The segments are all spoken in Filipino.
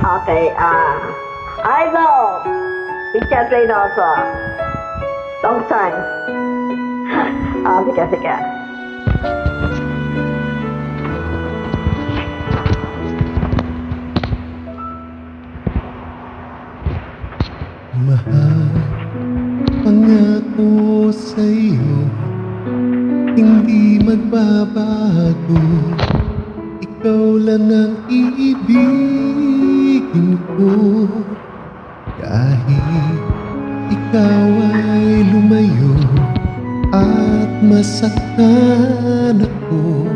Okay, Idol, Richard Reynoso. Long time. Sige. Mahal, pangako sa'yo, hindi magbabago. Ikaw lang ang iibigin ko. Kahit ikaw ay lumayo at masaktan ako,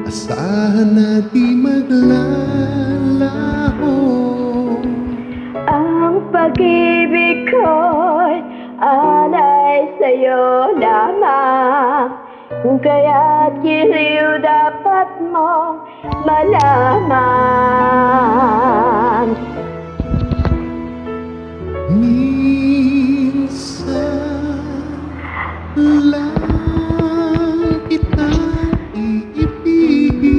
asahan na di maglalaho. Ang pag-ibig ko'y alay sa'yo lamang, kung kaya't giliw dapat mong malaman. Minsan lang kitang iibigin,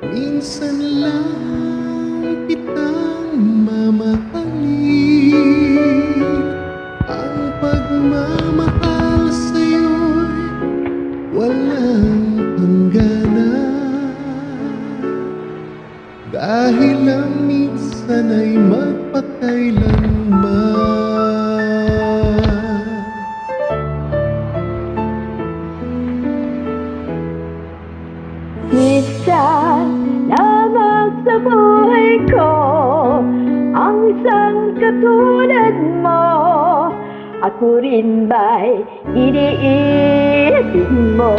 minsan lang kitang mamahalin. Ang pagmamahal sa'yo'y walang hangganan, dahil ang minsan ay magpakailanman. Minsan lamang sa buhay ko ang isang katulad mo, ako rin ba'y iniibig mo?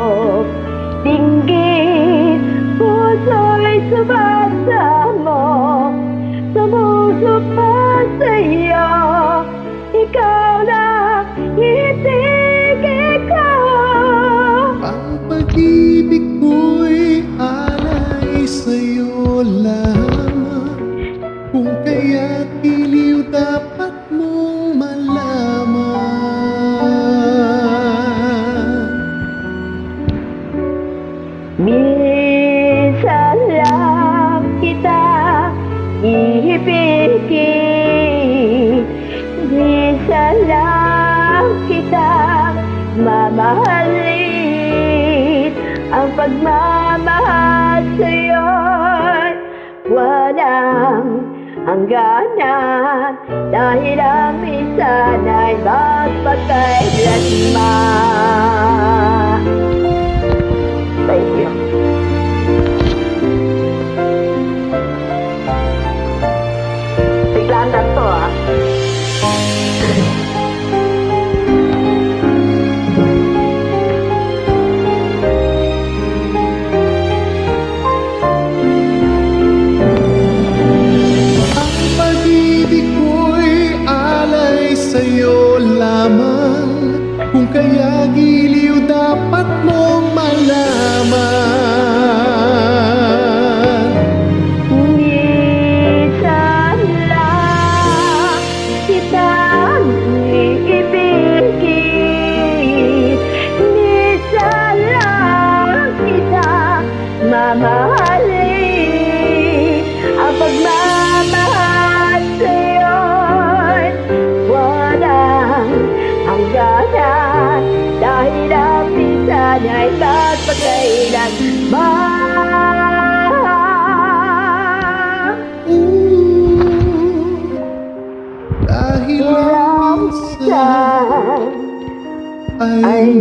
Dinggin, puso'y sumasamo, sumuso pa sa'yo, ikaw lang ibigin ko. Ang pag-ibig ko'y alay sa'yo lamang, kung kaya't giliw dapat mong malaman. Minsan lang kita iibigin, minsan lang kita mamahalin. Ang pagmamahal sa'yo'y walang hangganan, dahil ang minsan ay magpakailanman. Thank you. Biglaan na to, Ang pag-ibig ko'y alay sa'yo lamang, kung kaya giliw dapat mong malaman. minsan lang kitang iibigin, minsan lang kita mamahalin. Ang pagmamahal sa'yo'y walang hangganan, dahil ang minsan ay magpakailanman. Dahil ang minsan ay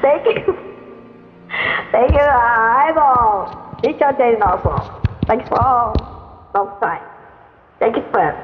Thank you. Thank you, Idol. Richard Reynoso. Thanks for all. Long time. Thank you, friend.